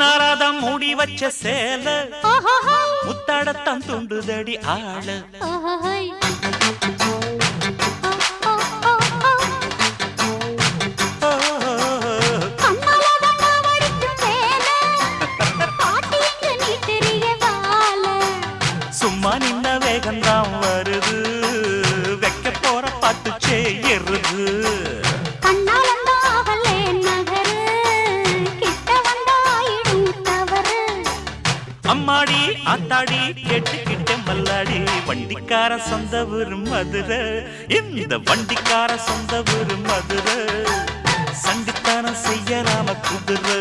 முன்னாராதான் மூடி வச்ச சேல முத்தாடத்தான் துண்டுதடி ஆள சும்மா நின்ன வேகந்தான் வருது வைக்க போற பாட்டு செய்யறது அம்மாடி ஆத்தாடி கேட்டுக்கிட்ட மல்லாடி வண்டிக்கார சொந்த ஊரு மதுரை இந்த வண்டிக்கார சொந்த ஊரு மதுரை சண்டித்தானம் செய்யலாம குதிரை